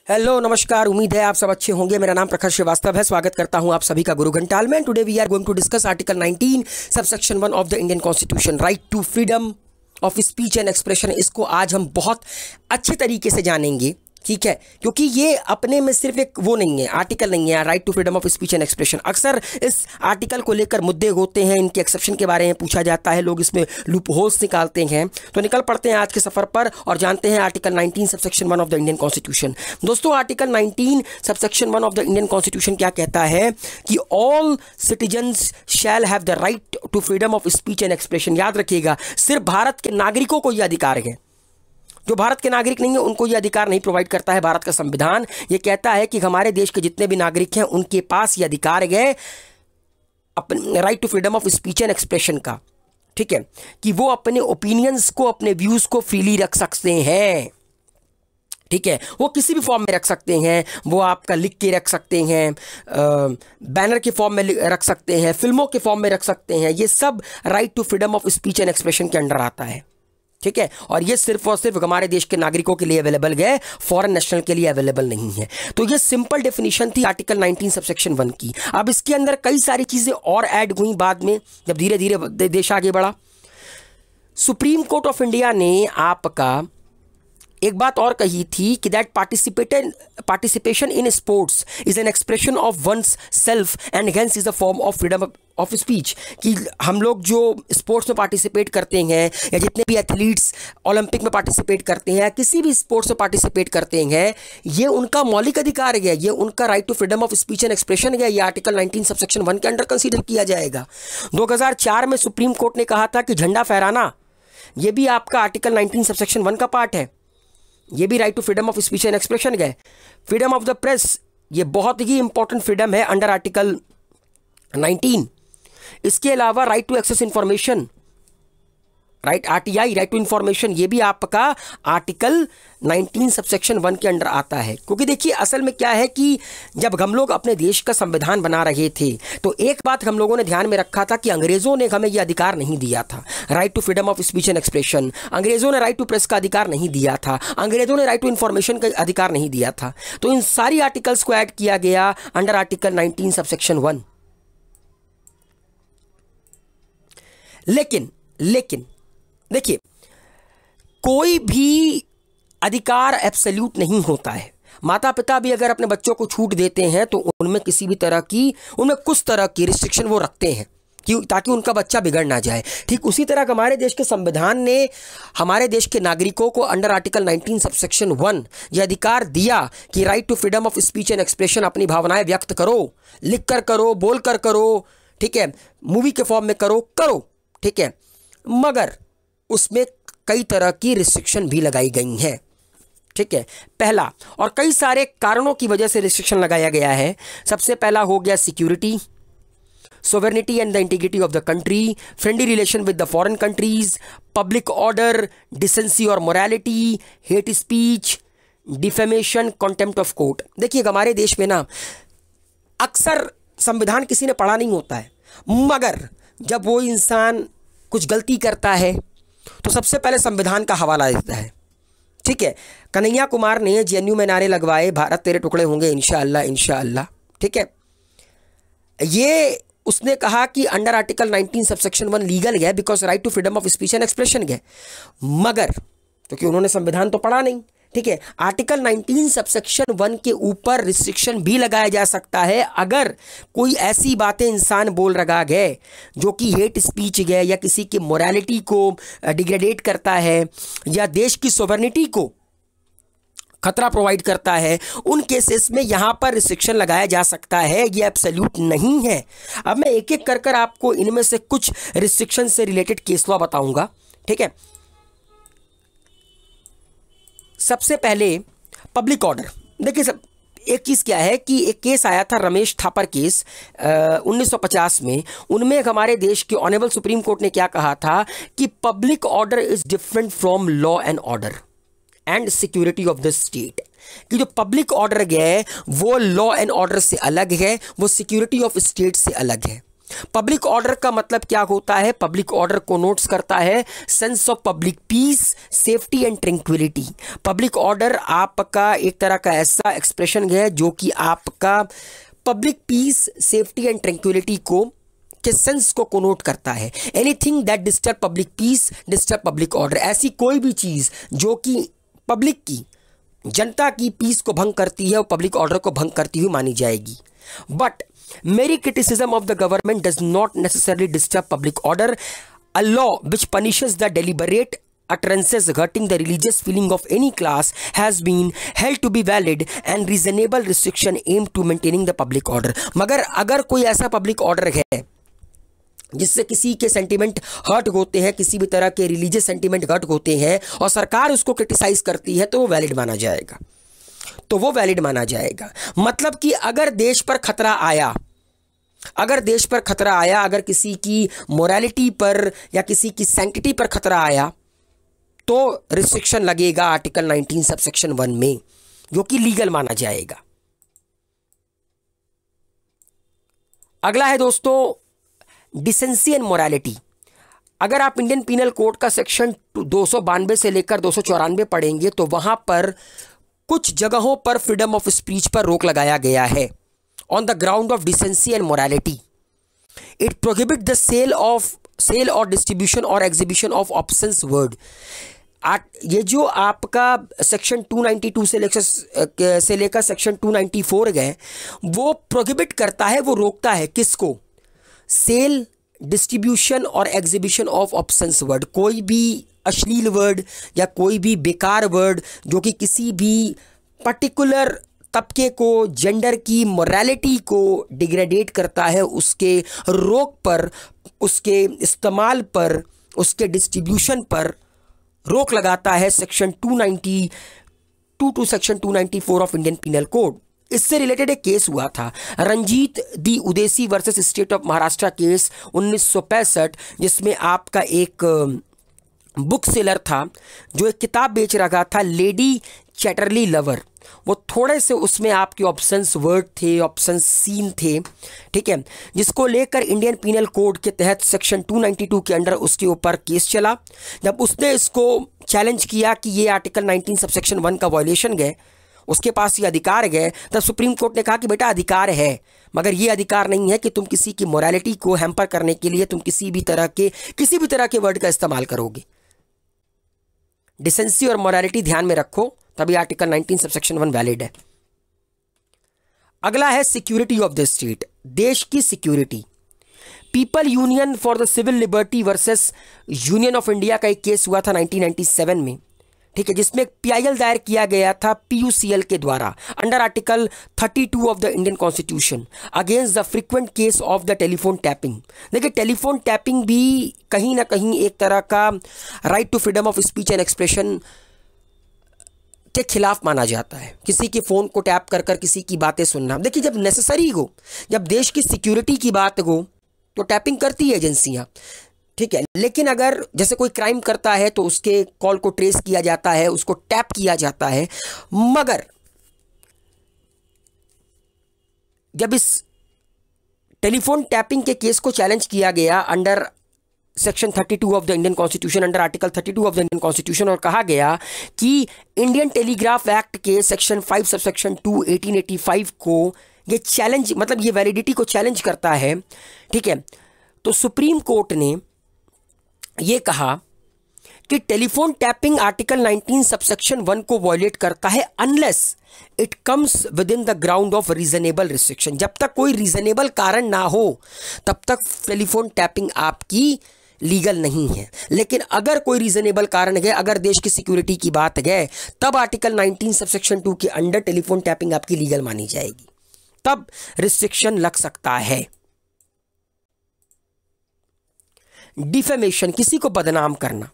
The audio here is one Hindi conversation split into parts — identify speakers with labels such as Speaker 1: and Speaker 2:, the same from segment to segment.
Speaker 1: हेलो नमस्कार, उम्मीद है आप सब अच्छे होंगे। मेरा नाम प्रखर श्रीवास्तव है। स्वागत करता हूं आप सभी का गुरु घंटाल में। Today we are going to discuss article 19 subsection 1 of the Indian constitution, right to freedom of speech and expression. इसको आज हम बहुत अच्छे तरीके से जानेंगे, ठीक है, क्योंकि ये अपने में सिर्फ एक वो नहीं है, आर्टिकल नहीं है, right to freedom of speech and expression. अक्सर इस आर्टिकल को लेकर मुद्दे होते हैं, इनके एक्सेप्शन के बारे में पूछा जाता है, लोग इसमें लूप होल्स निकालते हैं। तो निकल पड़ते हैं आज के सफर पर और जानते हैं article 19 subsection 1 of the Indian constitution. दोस्तों, article 19 subsection 1 of the Indian constitution क्या कहता है कि all citizens shall have the right to freedom of speech and expression. याद रखिएगा, सिर्फ भारत के नागरिकों को यह अधिकार है। जो भारत के नागरिक नहीं है उनको ये अधिकार नहीं प्रोवाइड करता है भारत का संविधान। ये कहता है कि हमारे देश के जितने भी नागरिक हैं उनके पास ये अधिकार है अपने right to freedom of speech and expression का, ठीक है, कि वो अपने ओपिनियंस को, अपने व्यूज को फ्रीली रख सकते हैं, ठीक है। वो किसी भी फॉर्म में रख सकते हैं, वो आपका लिख के रख सकते हैं, बैनर के फॉर्म में रख सकते हैं, फिल्मों के फॉर्म में रख सकते हैं। ये सब right to freedom of speech and expression के अंडर आता है, ठीक है। और ये सिर्फ और सिर्फ हमारे देश के नागरिकों के लिए अवेलेबल है, फॉरेन नेशनल के लिए अवेलेबल नहीं है। तो ये सिंपल डेफिनेशन थी आर्टिकल 19 सबसेक्शन 1 की। अब इसके अंदर कई सारी चीजें और ऐड हुई बाद में, जब धीरे धीरे देश आगे बढ़ा। सुप्रीम कोर्ट ऑफ इंडिया ने आपका एक बात और कही थी कि that participation in sports is an expression of one's self and hence is a form of freedom of speech. कि हम लोग जो स्पोर्ट्स में पार्टिसिपेट करते हैं, या जितने भी एथलीट्स ओलंपिक में पार्टिसिपेट करते हैं, किसी भी स्पोर्ट्स में पार्टिसिपेट करते हैं, ये उनका मौलिक अधिकार है, ये उनका right to freedom of speech and expression है। ये आर्टिकल 19 सबसेक्शन 1 के अंडर कंसीडर किया जाएगा। 2004 में सुप्रीम कोर्ट ने कहा था कि झंडा फहराना ये भी आपका आर्टिकल 19 सबसेक्शन 1 का पार्ट है, ये भी right to freedom of speech and expression है। फ्रीडम ऑफ द प्रेस ये बहुत ही इंपॉर्टेंट फ्रीडम है अंडर आर्टिकल 19। इसके अलावा right to access information, right RTI, right to information, ये भी आपका आर्टिकल 19 सबसेक्शन 1 के अंडर आता है। क्योंकि देखिए, असल में क्या है कि जब हम लोग अपने देश का संविधान बना रहे थे तो एक बात हम लोगों ने ध्यान में रखा था कि अंग्रेजों ने हमें यह अधिकार नहीं दिया था, right to freedom of speech and expression. अंग्रेजों ने राइट टू प्रेस का अधिकार नहीं दिया था, अंग्रेजों ने राइट टू इंफॉर्मेशन का अधिकार नहीं दिया था। तो इन सारी आर्टिकल्स को ऐड किया गया अंडर आर्टिकल 19 सबसेक्शन 1। लेकिन देखिए, कोई भी अधिकार एब्सोल्यूट नहीं होता है। माता पिता भी अगर अपने बच्चों को छूट देते हैं तो उनमें कुछ तरह की रिस्ट्रिक्शन वो रखते हैं कि ताकि उनका बच्चा बिगड़ ना जाए। ठीक उसी तरह हमारे देश के संविधान ने हमारे देश के नागरिकों को अंडर आर्टिकल 19 सबसेक्शन 1 यह अधिकार दिया कि right to freedom of speech and expression, अपनी भावनाएं व्यक्त करो, लिख कर करो, बोल कर करो, ठीक है, मूवी के फॉर्म में करो, ठीक है, मगर उसमें कई तरह की रिस्ट्रिक्शन भी लगाई गई हैं, ठीक है। पहला, और कई सारे कारणों की वजह से रिस्ट्रिक्शन लगाया गया है। सबसे पहला हो गया security, sovereignty and the integrity of the country, friendly relation with the foreign countries, public order, decency और morality, hate speech, defamation, contempt of court. देखिए, हमारे देश में ना अक्सर संविधान किसी ने पढ़ा नहीं होता है, मगर जब वो इंसान कुछ गलती करता है तो सबसे पहले संविधान का हवाला देता है, ठीक है। कन्हैया कुमार ने जेएनयू में नारे लगवाए, भारत तेरे टुकड़े होंगे इंशाअल्लाह इंशाअल्लाह, ठीक है। ये उसने कहा कि अंडर आर्टिकल 19 सबसेक्शन 1 लीगल है because right to freedom of speech and expression है, मगर क्योंकि उन्होंने संविधान तो पढ़ा नहीं, ठीक है। आर्टिकल 19 सबसेक्शन 1 के ऊपर रिस्ट्रिक्शन भी लगाया जा सकता है अगर कोई ऐसी बातें इंसान बोल रहा है जो कि हेट स्पीच है, या किसी की मोरालिटी को डिग्रेडेट करता है, या देश की सोवरेनिटी को खतरा प्रोवाइड करता है। उन केसेस में यहां पर रिस्ट्रिक्शन लगाया जा सकता है, ये एब्सोल्यूट नहीं है। अब मैं एक एक कर आपको इनमें से कुछ रिस्ट्रिक्शन से रिलेटेड केस लॉ बताऊंगा, ठीक है। सबसे पहले पब्लिक ऑर्डर। देखिए, सब एक चीज़ क्या है कि एक केस आया था, रमेश थापर केस 1950 में। उनमें हमारे देश के ऑनरेबल सुप्रीम कोर्ट ने क्या कहा था कि public order is different from law and order and security of the state. कि जो पब्लिक ऑर्डर है वो लॉ एंड ऑर्डर से अलग है, वो सिक्योरिटी ऑफ स्टेट से अलग है। पब्लिक ऑर्डर का मतलब क्या होता है? पब्लिक ऑर्डर को नोट्स करता है sense of public piece, safety and tranquillity. Public order आपका एक तरह का ऐसा एक्सप्रेशन है जो कि आपका public piece, safety and tranquillity को के सेंस को कोनोट करता है। Anything that disturb public peace disturb public order. ऐसी कोई भी चीज़ जो कि पब्लिक की, जनता की पीस को भंग करती है, वो पब्लिक ऑर्डर को भंग करती हुई मानी जाएगी। बट मेरी criticism of the government does not necessarily disturb public order. A law which punishes the deliberate utterances hurting the religious feeling of any class has been held to be valid and reasonable restriction aimed to maintaining the public order। मगर अगर कोई ऐसा पब्लिक ऑर्डर है जिससे किसी के सेंटिमेंट हर्ट होते हैं, किसी भी तरह के रिलीजियस सेंटिमेंट हर्ट होते हैं और सरकार उसको क्रिटिसाइज करती है, तो वो वैलिड माना जाएगा। मतलब कि अगर देश पर खतरा आया, अगर किसी की मोरालिटी पर या किसी की सैंक्टिटी पर खतरा आया, तो रिस्ट्रिक्शन लगेगा आर्टिकल 19 सबसेक्शन 1 में, जो कि लीगल माना जाएगा। अगला है दोस्तों डिसेंसी एंड मोरालिटी। अगर आप इंडियन पीनल कोड का सेक्शन 292 से लेकर 294 पढ़ेंगे तो वहां पर कुछ जगहों पर फ्रीडम ऑफ स्पीच पर रोक लगाया गया है on the ground of decency and morality. It prohibit the sale और डिस्ट्रीब्यूशन और एग्जीबिशन ऑफ ऑब्सेंस वर्ड। ये जो आपका सेक्शन 292 से लेकर सेक्शन 294 गए, वो प्रोहिबिट करता है, वो रोकता है किसको? सेल, डिस्ट्रीब्यूशन और एग्जीबिशन ऑफ ऑब्सेंस वर्ड। कोई भी अश्लील वर्ड या कोई भी बेकार वर्ड जो कि किसी भी पर्टिकुलर तबके को, जेंडर की मोरालिटी को डिग्रेडेट करता है, उसके रोक पर, उसके इस्तेमाल पर, उसके डिस्ट्रीब्यूशन पर रोक लगाता है section 292 to section 294 of Indian penal code. इससे रिलेटेड एक केस हुआ था, Ranjit D Udeshi versus state of Maharashtra case 1965, जिसमें आपका एक बुक सेलर था जो एक किताब बेच रहा था, लेडी चैटरली लवर। वो थोड़े से उसमें आपके ऑप्शंस वर्ड थे, ऑप्शंस सीन थे, ठीक है, जिसको लेकर इंडियन पीनल कोड के तहत सेक्शन 292 के अंडर उसके ऊपर केस चला। जब उसने इसको चैलेंज किया कि ये आर्टिकल 19 सबसेक्शन 1 का वायलेशन गए, उसके पास ये अधिकार गए, तब सुप्रीम कोर्ट ने कहा कि बेटा अधिकार है, मगर ये अधिकार नहीं है कि तुम किसी की मोरालिटी को हैम्पर करने के लिए तुम किसी भी तरह के वर्ड का इस्तेमाल करोगे। डिसेंसी और मोरालिटी ध्यान में रखो, तभी आर्टिकल 19 सबसेक्शन 1 वैलिड है। अगला है सिक्योरिटी ऑफ द स्टेट, देश की security. People union for the civil liberty versus union of India का एक केस हुआ था 1997 में, ठीक है, जिसमें PIL दायर किया गया था PUCL के द्वारा under article 32 of the Indian constitution against the frequent case of the telephone tapping. देखिए, टेलीफोन टैपिंग भी कहीं ना कहीं एक तरह का right to freedom of speech and expression के खिलाफ माना जाता है। किसी के फ़ोन को टैप कर कर किसी की बातें सुनना। देखिए, जब नेसेसरी हो, जब देश की सिक्योरिटी की बात हो, तो टैपिंग करती है एजेंसियाँ, ठीक है, लेकिन अगर जैसे कोई क्राइम करता है तो उसके कॉल को ट्रेस किया जाता है, उसको टैप किया जाता है। मगर जब इस टेलीफोन टैपिंग के केस को चैलेंज किया गया under section 32 of the Indian constitution, under article 32 of the Indian constitution, और कहा गया कि इंडियन टेलीग्राफ एक्ट के सेक्शन 5 सबसेक्शन 2 1885 को ये चैलेंज, मतलब ये वैलिडिटी को चैलेंज करता है, ठीक है, तो सुप्रीम कोर्ट ने ये कहा कि टेलीफोन टैपिंग आर्टिकल 19 सबसेक्शन 1 को वॉयलेट करता है unless it comes with in the ground of reasonable restriction. जब तक कोई रीजनेबल कारण ना हो तब तक टेलीफोन टैपिंग आपकी लीगल नहीं है। लेकिन अगर कोई रीजनेबल कारण है, अगर देश की सिक्योरिटी की बात है, तब आर्टिकल 19 सबसेक्शन 2 के अंडर टेलीफोन टैपिंग आपकी लीगल मानी जाएगी, तब रिस्ट्रिक्शन लग सकता है। डिफेमेशन, किसी को बदनाम करना,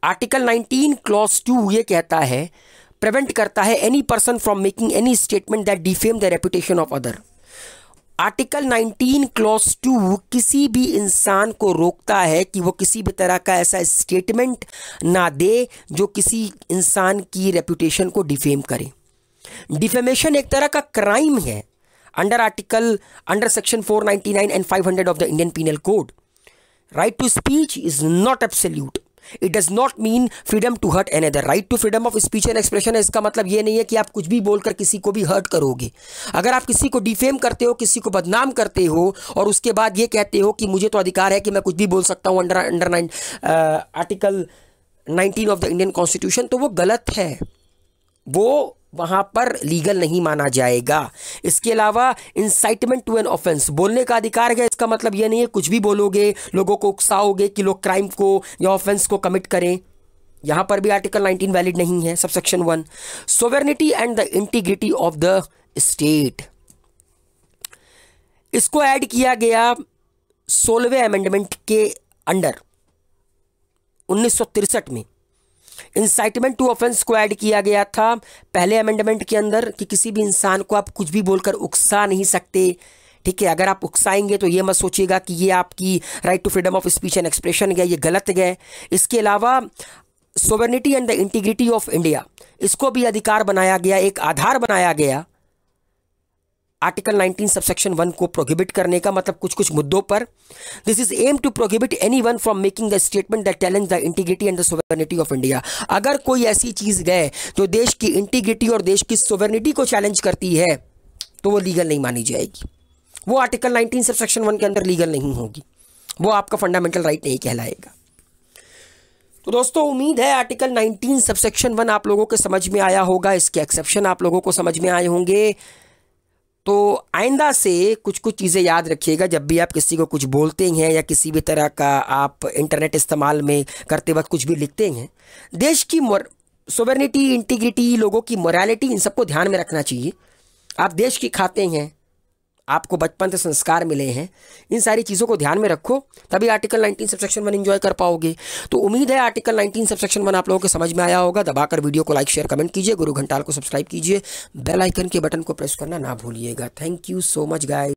Speaker 1: आर्टिकल 19 क्लॉज 2 ये कहता है, प्रिवेंट करता है any person from making any statement that defame the reputation of other. Article 19 clause 2 किसी भी इंसान को रोकता है कि वो किसी भी तरह का ऐसा स्टेटमेंट ना दे जो किसी इंसान की रेपुटेशन को डिफेम करे। डिफेमेशन एक तरह का क्राइम है। under section 499 and 500 of the Indian Penal Code. Right to speech is not absolute. It does not mean freedom to hurt another. Right to freedom of speech and expression है, इसका मतलब ये नहीं है कि आप कुछ भी बोलकर किसी को भी हर्ट करोगे। अगर आप किसी को डिफेम करते हो, किसी को बदनाम करते हो और उसके बाद ये कहते हो कि मुझे तो अधिकार है कि मैं कुछ भी बोल सकता हूँ under article 19 of the Indian constitution, तो वो गलत है, वो वहां पर लीगल नहीं माना जाएगा। इसके अलावा इंसाइटमेंट टू एन ऑफेंस, बोलने का अधिकार है, इसका मतलब यह नहीं है कुछ भी बोलोगे, लोगों को उकसाओगे कि लोग क्राइम को या ऑफेंस को कमिट करें। यहां पर भी आर्टिकल 19 वैलिड नहीं है। Subsection 1 sovereignty and the integrity of the state, इसको ऐड किया गया 16वें अमेंडमेंट के अंडर 1963 में। इंसाइटमेंट टू ऑफेंस को ऐड किया गया था पहले अमेंडमेंट के अंदर कि किसी भी इंसान को आप कुछ भी बोलकर उकसा नहीं सकते। ठीक है, अगर आप उकसाएंगे तो ये मत सोचिएगा कि ये आपकी right to freedom of speech and expression है, ये गलत है। इसके अलावा sovereignty and the integrity of India, इसको भी अधिकार बनाया गया, एक आधार बनाया गया आर्टिकल 19 सबसेक्शन 1 को प्रोहिबिट करने का, मतलब कुछ कुछ मुद्दों पर। This is aim to prohibit anyone from making the statement that challenge the integrity and the sovereignty of India. अगर कोई ऐसी चीज है जो देश की इंटीग्रिटी और देश की सोवेरेनिटी को चैलेंज करती है तो वो लीगल नहीं मानी जाएगी, वो आर्टिकल 19 सबसेक्शन 1 के अंदर लीगल नहीं होगी, वो आपका फंडामेंटल राइट नहीं कहलाएगा। तो दोस्तों उम्मीद है आर्टिकल 19 सबसेक्शन 1 आप लोगों को समझ में आया होगा, इसके एक्सेप्शन आप लोगों को समझ में आए होंगे। तो आइंदा से कुछ कुछ चीज़ें याद रखिएगा, जब भी आप किसी को कुछ बोलते हैं या किसी भी तरह का आप इंटरनेट इस्तेमाल में करते वक्त कुछ भी लिखते हैं, देश की सोवेरेनिटी, इंटीग्रिटी, लोगों की मोरालिटी, इन सबको ध्यान में रखना चाहिए। आप देश की खाते हैं, आपको बचपन से संस्कार मिले हैं, इन सारी चीज़ों को ध्यान में रखो, तभी आर्टिकल 19 सबसेक्शन 1 एंजॉय कर पाओगे। तो उम्मीद है आर्टिकल 19 सबसेक्शन 1 आप लोगों को समझ में आया होगा। दबाकर वीडियो को लाइक, शेयर, कमेंट कीजिए, गुरु घंटाल को सब्सक्राइब कीजिए, बेल आइकन के बटन को प्रेस करना ना भूलिएगा। Thank you so much guys.